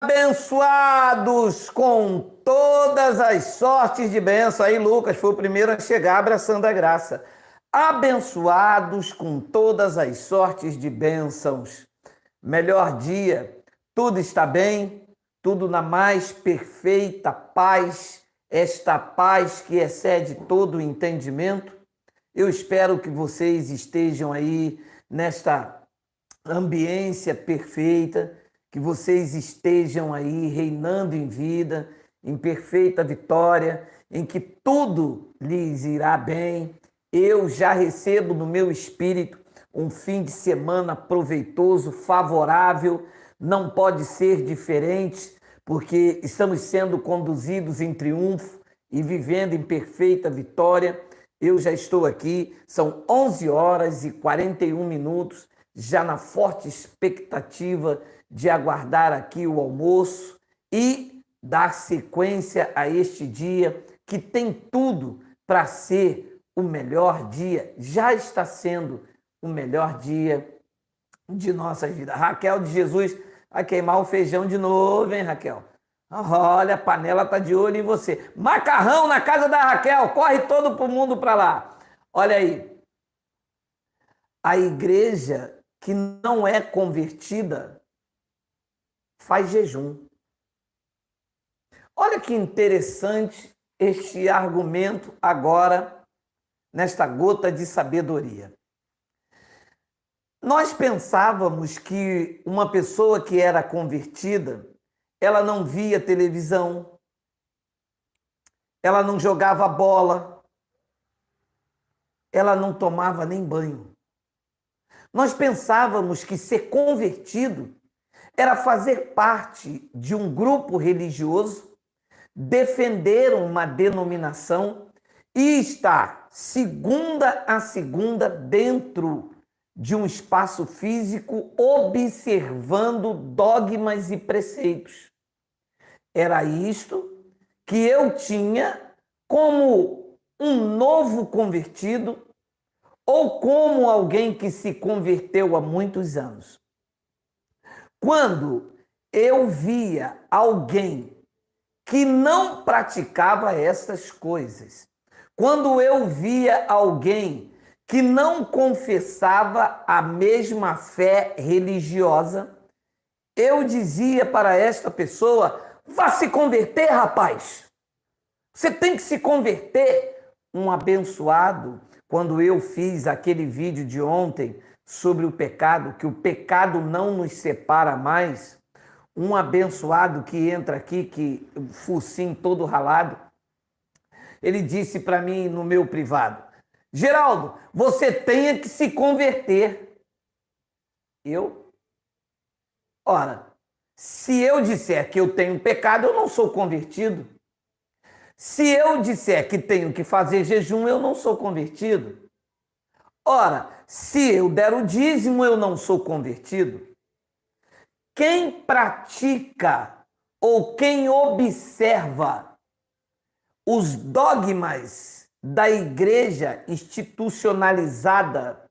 Abençoados com todas as sortes de bênção. Aí, Lucas foi o primeiro a chegar abraçando a graça. Abençoados com todas as sortes de bênçãos. Melhor dia, tudo está bem, tudo na mais perfeita paz, esta paz que excede todo o entendimento. Eu espero que vocês estejam aí nesta ambiência perfeita, que vocês estejam aí reinando em vida, em perfeita vitória, em que tudo lhes irá bem. Eu já recebo no meu espírito um fim de semana proveitoso, favorável, não pode ser diferente, porque estamos sendo conduzidos em triunfo e vivendo em perfeita vitória. Eu já estou aqui, são 11 horas e 41 minutos, já na forte expectativa de aguardar aqui o almoço e dar sequência a este dia que tem tudo para ser o melhor dia, já está sendo o melhor dia de nossas vidas. Raquel de Jesus vai queimar o feijão de novo, hein, Raquel? Olha, a panela tá de olho em você. Macarrão na casa da Raquel, corre todo pro mundo para lá. Olha aí, a igreja que não é convertida faz jejum. Olha que interessante este argumento agora, nesta gota de sabedoria. Nós pensávamos que uma pessoa que era convertida, ela não via televisão, ela não jogava bola, ela não tomava nem banho. Nós pensávamos que ser convertido era fazer parte de um grupo religioso, defender uma denominação e estar segunda a segunda dentro de um espaço físico observando dogmas e preceitos. Era isto que eu tinha como um novo convertido ou como alguém que se converteu há muitos anos. Quando eu via alguém que não praticava essas coisas, quando eu via alguém que não confessava a mesma fé religiosa, eu dizia para esta pessoa: vá se converter, rapaz. Você tem que se converter. Um abençoado, quando eu fiz aquele vídeo de ontem sobre o pecado, que o pecado não nos separa mais, um abençoado que entra aqui, que focinho todo ralado, ele disse para mim no meu privado: Geraldo, você tem que se converter. Ora, se eu disser que eu tenho pecado, eu não sou convertido. Se eu disser que tenho que fazer jejum, eu não sou convertido. Ora, se eu der o dízimo, eu não sou convertido. Quem pratica ou quem observa os dogmas da igreja institucionalizada,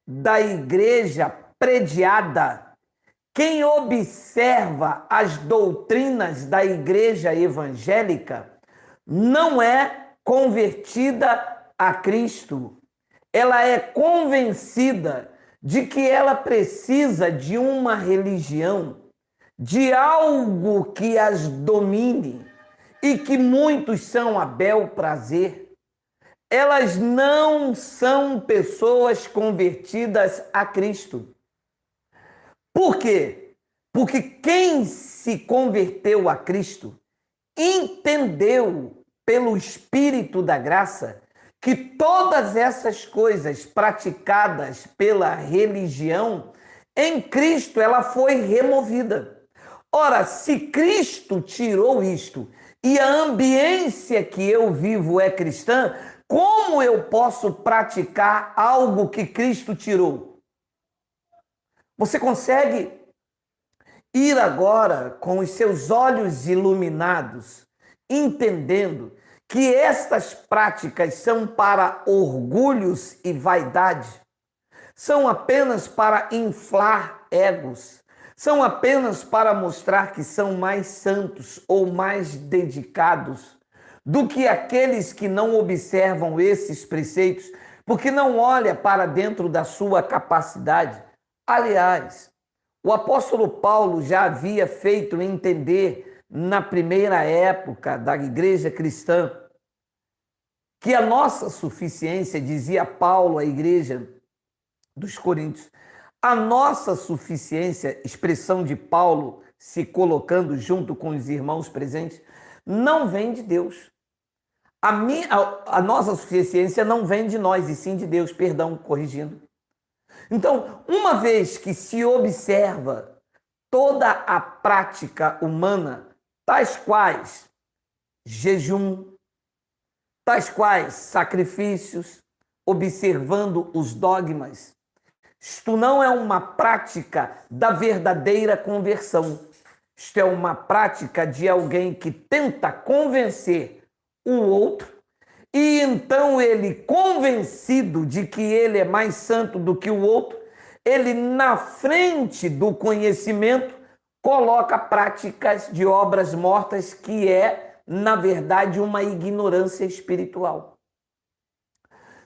da igreja prediada, quem observa as doutrinas da igreja evangélica, não é convertida a Cristo. Ela é convencida de que ela precisa de uma religião, de algo que as domine e que muitos são a bel prazer. Elas não são pessoas convertidas a Cristo. Por quê? Porque quem se converteu a Cristo entendeu pelo Espírito da graça que todas essas coisas praticadas pela religião, em Cristo ela foi removida. Ora, se Cristo tirou isto e a ambiência que eu vivo é cristã, como eu posso praticar algo que Cristo tirou? Você consegue ir agora com os seus olhos iluminados, entendendo que estas práticas são para orgulhos e vaidade, são apenas para inflar egos, São apenas para mostrar que são mais santos ou mais dedicados do que aqueles que não observam esses preceitos, porque não olha para dentro da sua capacidade. Aliás, o apóstolo Paulo já havia feito entender na primeira época da igreja cristã que a nossa suficiência, dizia Paulo à igreja dos Coríntios, a nossa suficiência, expressão de Paulo se colocando junto com os irmãos presentes, não vem de Deus. A nossa suficiência não vem de nós, e sim de Deus, perdão, corrigindo. Então, uma vez que se observa toda a prática humana, tais quais jejum, tais quais sacrifícios, observando os dogmas, isto não é uma prática da verdadeira conversão. Isto é uma prática de alguém que tenta convencer o outro e então ele, convencido de que ele é mais santo do que o outro, ele, na frente do conhecimento, coloca práticas de obras mortas que é, na verdade, uma ignorância espiritual.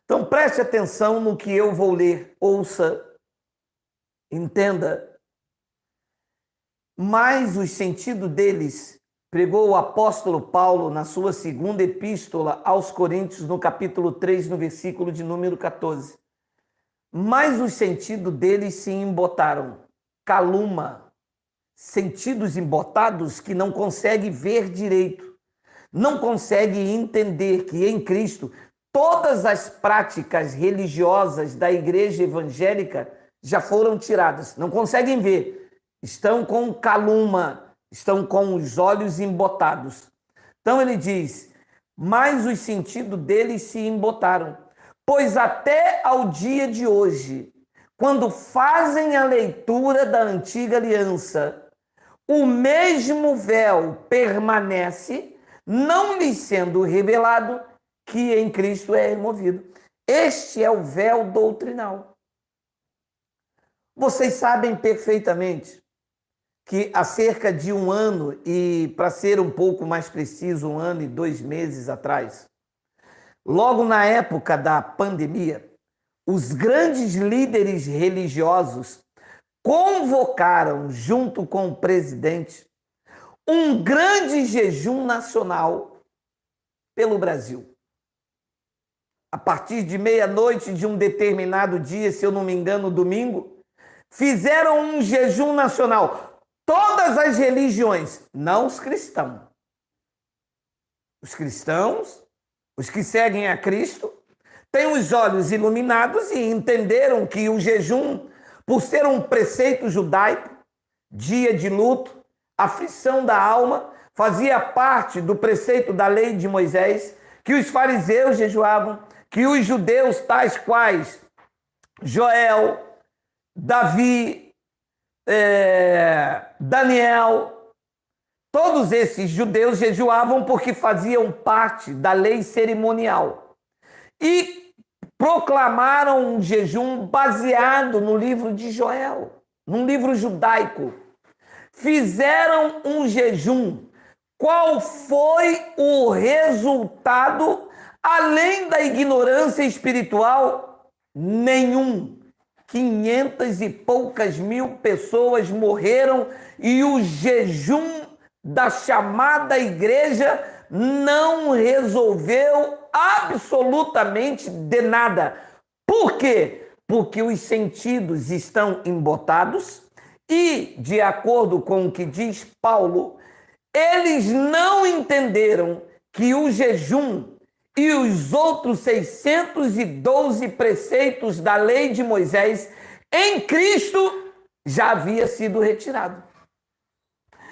Então preste atenção no que eu vou ler, ouça, entenda. Mas o sentido deles, pregou o apóstolo Paulo na sua segunda epístola aos Coríntios, no capítulo 3, no versículo de número 14. Mas o sentido deles se embotaram, caluma, sentidos embotados que não consegue ver direito, não consegue entender que em Cristo todas as práticas religiosas da igreja evangélica já foram tiradas. Não conseguem ver. Estão com caluma, estão com os olhos embotados. Então ele diz, mas os sentidos deles se embotaram. Pois até ao dia de hoje, quando fazem a leitura da antiga aliança, o mesmo véu permanece, não lhes sendo revelado que em Cristo é removido. Este é o véu doutrinal. Vocês sabem perfeitamente que há cerca de um ano, e para ser um pouco mais preciso, 1 ano e 2 meses atrás, logo na época da pandemia, os grandes líderes religiosos convocaram, junto com o presidente, um grande jejum nacional pelo Brasil. A partir de meia-noite de um determinado dia, se eu não me engano, domingo, fizeram um jejum nacional. Todas as religiões, não os cristãos. Os cristãos, os que seguem a Cristo, têm os olhos iluminados e entenderam que o jejum, por ser um preceito judaico, dia de luto, aflição da alma, fazia parte do preceito da lei de Moisés, que os fariseus jejuavam, que os judeus tais quais Joel, Davi, Daniel, todos esses judeus jejuavam porque faziam parte da lei cerimonial e proclamaram um jejum baseado no livro de Joel, num livro judaico. Fizeram um jejum. Qual foi o resultado, além da ignorância espiritual? Nenhum. 500 e poucas mil pessoas morreram e o jejum da chamada igreja não resolveu absolutamente de nada. Por quê? Porque os sentidos estão embotados e, de acordo com o que diz Paulo, eles não entenderam que o jejum e os outros 612 preceitos da lei de Moisés em Cristo já havia sido retirado.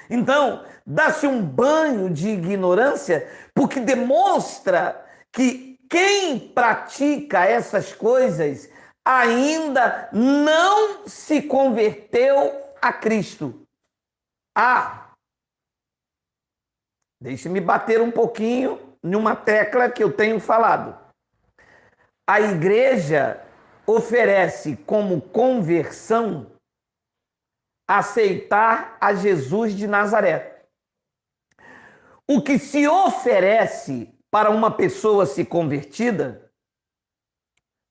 Então, dá-se um banho de ignorância, porque demonstra que quem pratica essas coisas ainda não se converteu a Cristo. Deixe-me bater um pouquinho numa tecla que eu tenho falado. A igreja oferece como conversão aceitar a Jesus de Nazaré. O que se oferece para uma pessoa se convertida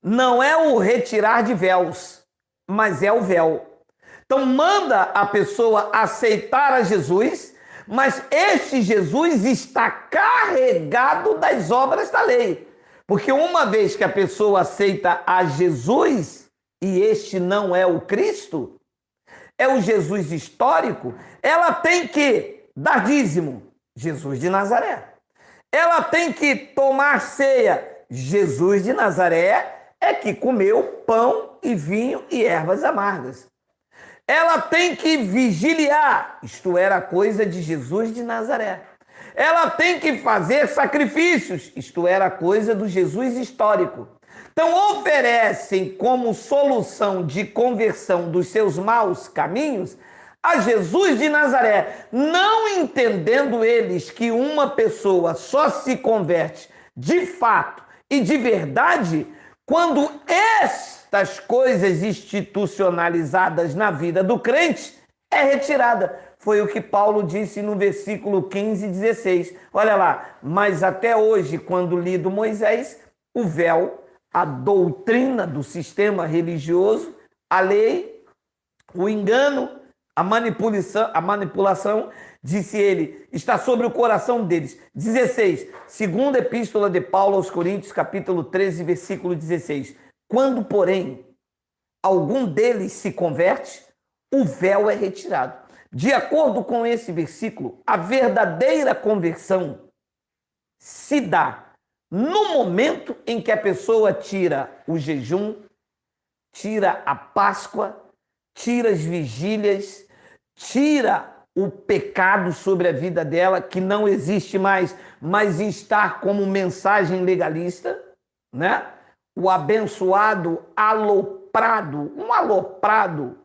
não é o retirar de véus, mas é o véu. Então manda a pessoa aceitar a Jesus, mas este Jesus está carregado das obras da lei. Porque uma vez que a pessoa aceita a Jesus, e este não é o Cristo, é o Jesus histórico, ela tem que dar dízimo, Jesus de Nazaré. Ela tem que tomar ceia, Jesus de Nazaré é que comeu pão e vinho e ervas amargas. Ela tem que vigiliar, isto era coisa de Jesus de Nazaré. Ela tem que fazer sacrifícios, isto era coisa do Jesus histórico. Então oferecem como solução de conversão dos seus maus caminhos a Jesus de Nazaré, não entendendo eles que uma pessoa só se converte de fato e de verdade quando estas coisas institucionalizadas na vida do crente é retirada. Foi o que Paulo disse no versículo 15 e 16. Olha lá, mas até hoje, quando lido Moisés, o véu, a doutrina do sistema religioso, a lei, o engano, a manipulação, disse ele, está sobre o coração deles. 16, segunda epístola de Paulo aos Coríntios, capítulo 13, versículo 16. Quando, porém, algum deles se converte, o véu é retirado. De acordo com esse versículo, a verdadeira conversão se dá no momento em que a pessoa tira o jejum, tira a Páscoa, tira as vigílias, tira o pecado sobre a vida dela, que não existe mais, mas está como mensagem legalista, né? O abençoado aloprado, um aloprado,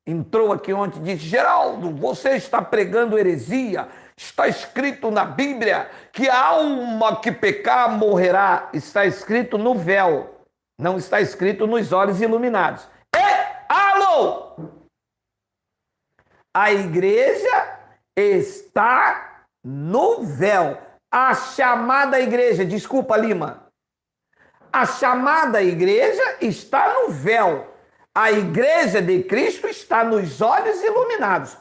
entrou aqui ontem e disse, Geraldo, você está pregando heresia, está escrito na Bíblia que a alma que pecar morrerá, está escrito no véu, não está escrito nos olhos iluminados. Alô! A igreja está no véu. A chamada igreja, desculpa, Lima. A chamada igreja está no véu. A igreja de Cristo está nos olhos iluminados.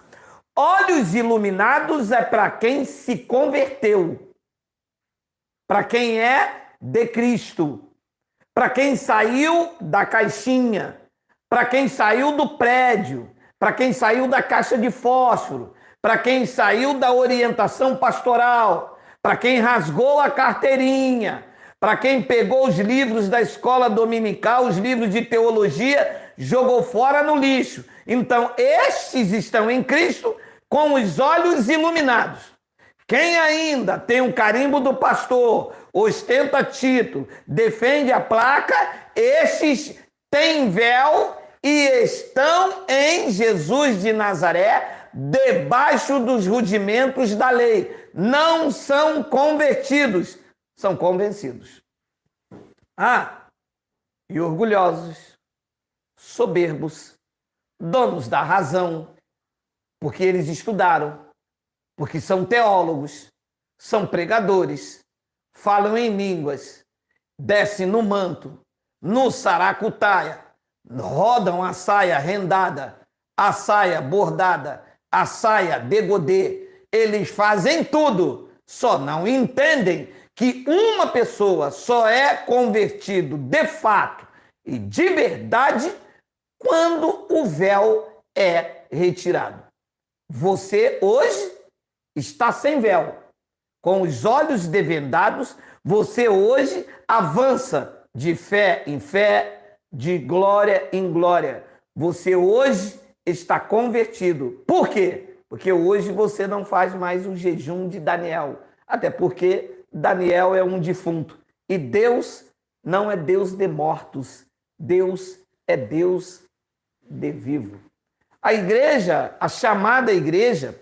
Olhos iluminados é para quem se converteu. Para quem é de Cristo. Para quem saiu da caixinha. Para quem saiu do prédio. Para quem saiu da caixa de fósforo, para quem saiu da orientação pastoral, para quem rasgou a carteirinha, para quem pegou os livros da escola dominical, os livros de teologia, jogou fora no lixo. Então, estes estão em Cristo com os olhos iluminados. Quem ainda tem o carimbo do pastor, ostenta título, defende a placa, estes têm véu e estão em Jesus de Nazaré, debaixo dos rudimentos da lei. Não são convertidos, são convencidos. E orgulhosos, soberbos, donos da razão, porque eles estudaram, porque são teólogos, são pregadores, falam em línguas, descem no manto, no saracutaia, rodam a saia rendada, a saia bordada, a saia degodê. Eles fazem tudo, só não entendem que uma pessoa só é convertido de fato e de verdade quando o véu é retirado. Você hoje está sem véu, com os olhos devendados, você hoje avança de fé em fé, de glória em glória. Você hoje está convertido. Por quê? Porque hoje você não faz mais o jejum de Daniel. Até porque Daniel é um defunto. E Deus não é Deus de mortos. Deus é Deus de vivo. A igreja, a chamada igreja,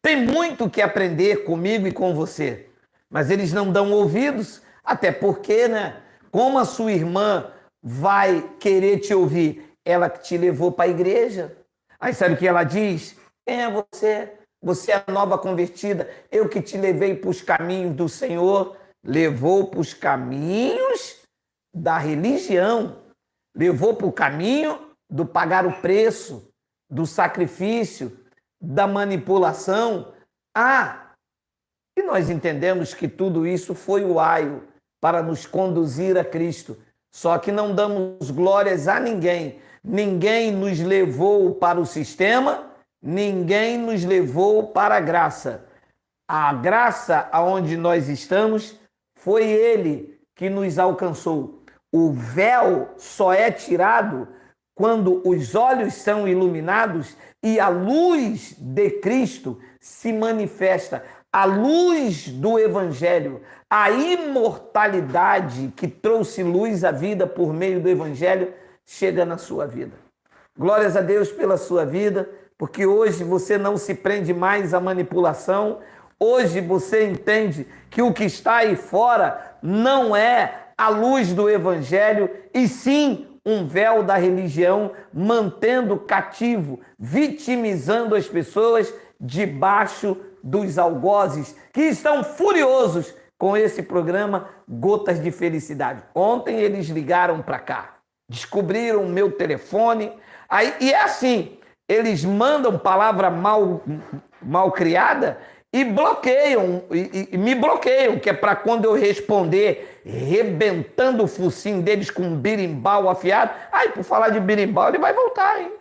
tem muito que aprender comigo e com você. Mas eles não dão ouvidos, até porque, né? Como a sua irmã vai querer te ouvir? Ela que te levou para a igreja. Aí sabe o que ela diz? Quem é você? Você é a nova convertida. Eu que te levei para os caminhos do Senhor. Levou para os caminhos da religião. Levou para o caminho do pagar o preço, do sacrifício, da manipulação. E nós entendemos que tudo isso foi o aio para nos conduzir a Cristo. Só que não damos glórias a ninguém. Ninguém nos levou para o sistema, ninguém nos levou para a graça. A graça aonde nós estamos foi Ele que nos alcançou. O véu só é tirado quando os olhos são iluminados e a luz de Cristo se manifesta. A luz do Evangelho, a imortalidade que trouxe luz à vida por meio do Evangelho, chega na sua vida. Glórias a Deus pela sua vida, porque hoje você não se prende mais à manipulação. Hoje você entende que o que está aí fora não é a luz do Evangelho, e sim um véu da religião, mantendo cativo, vitimizando as pessoas debaixo dos algozes, que estão furiosos com esse programa Gotas de Felicidade. Ontem eles ligaram para cá, descobriram o meu telefone, e é assim, eles mandam palavra mal criada e bloqueiam, e me bloqueiam, que é para quando eu responder, rebentando o focinho deles com um birimbau afiado. Por falar de birimbau, ele vai voltar, hein?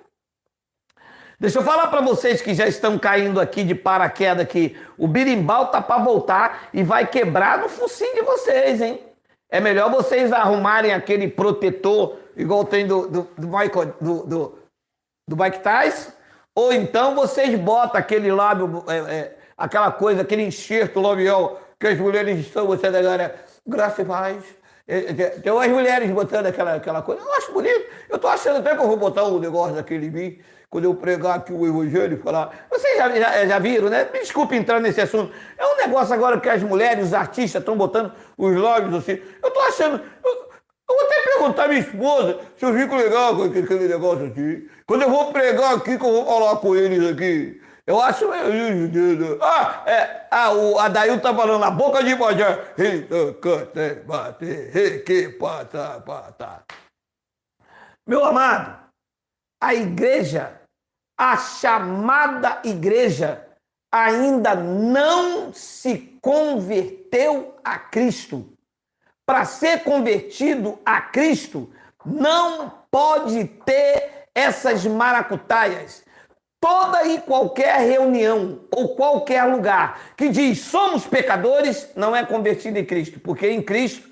Deixa eu falar para vocês que já estão caindo aqui de paraquedas que o birimbau tá para voltar e vai quebrar no focinho de vocês, hein? É melhor vocês arrumarem aquele protetor, igual tem do Mike Tyson, ou então vocês botam aquele lábio, aquela coisa, aquele enxerto labial que as mulheres estão botando agora, graças a Deus. Tem umas mulheres botando aquela coisa. Eu acho bonito. Eu tô achando até que eu vou botar um negócio daquele em mim, quando eu pregar aqui o Evangelho e falar. Vocês já viram, né? Me desculpe entrar nesse assunto. É um negócio agora que as mulheres, os artistas, estão botando os lábios assim. Eu tô achando. Eu vou até perguntar à minha esposa se eu fico legal com aquele negócio aqui. Quando eu vou pregar aqui, que eu vou falar com eles aqui. Eu acho... o Adail tá falando na boca de Bajé. Meu amado, a igreja, a chamada igreja, ainda não se converteu a Cristo. Para ser convertido a Cristo, não pode ter essas maracutaias. Toda e qualquer reunião ou qualquer lugar que diz somos pecadores não é convertido em Cristo, porque em Cristo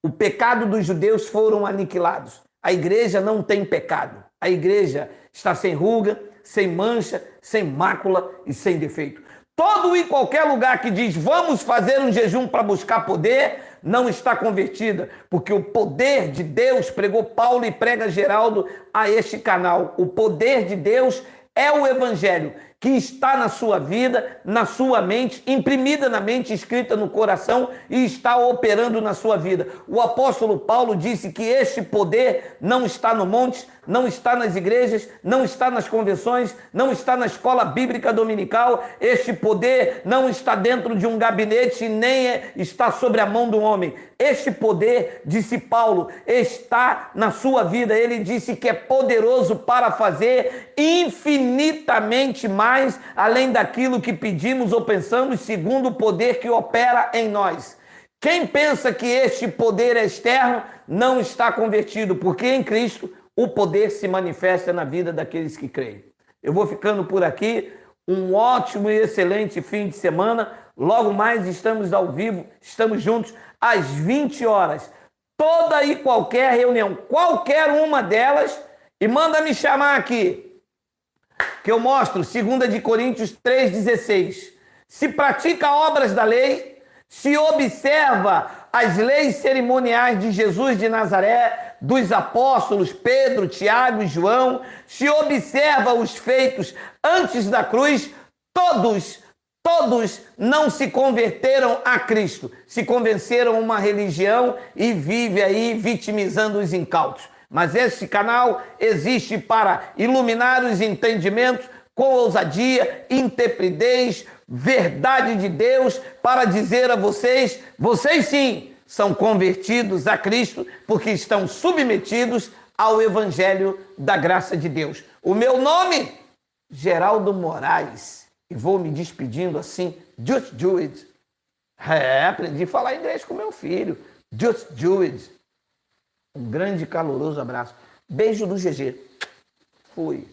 o pecado dos judeus foram aniquilados. A igreja não tem pecado. A igreja está sem ruga, sem mancha, sem mácula e sem defeito. Todo e qualquer lugar que diz vamos fazer um jejum para buscar poder não está convertida, porque o poder de Deus, pregou Paulo e prega Geraldo a este canal, o poder de Deus é o Evangelho que está na sua vida, na sua mente, imprimida na mente, escrita no coração e está operando na sua vida. O apóstolo Paulo disse que este poder não está no monte, não está nas igrejas, não está nas convenções, não está na escola bíblica dominical. Este poder não está dentro de um gabinete, nem está sobre a mão do homem. Este poder, disse Paulo, está na sua vida. Ele disse que é poderoso para fazer infinitamente mais, além daquilo que pedimos ou pensamos, segundo o poder que opera em nós. Quem pensa que este poder é externo não está convertido, porque em Cristo o poder se manifesta na vida daqueles que creem. Eu vou ficando por aqui. Um ótimo e excelente fim de semana. Logo mais estamos ao vivo, estamos juntos às 20 horas. Toda e qualquer reunião, qualquer uma delas, e manda me chamar aqui, que eu mostro 2 Coríntios 3,16. Se pratica obras da lei, se observa as leis cerimoniais de Jesus de Nazaré, dos apóstolos Pedro, Tiago e João, se observa os feitos antes da cruz, todos não se converteram a Cristo, se convenceram a uma religião e vive aí vitimizando os incautos. Mas esse canal existe para iluminar os entendimentos com ousadia, intrepidez, verdade de Deus, para dizer a vocês, vocês sim são convertidos a Cristo, porque estão submetidos ao Evangelho da graça de Deus. O meu nome, Geraldo Moraes, e vou me despedindo assim, just do it. Aprendi a falar inglês com meu filho, just do it. Um grande e caloroso abraço. Beijo do GG. Fui.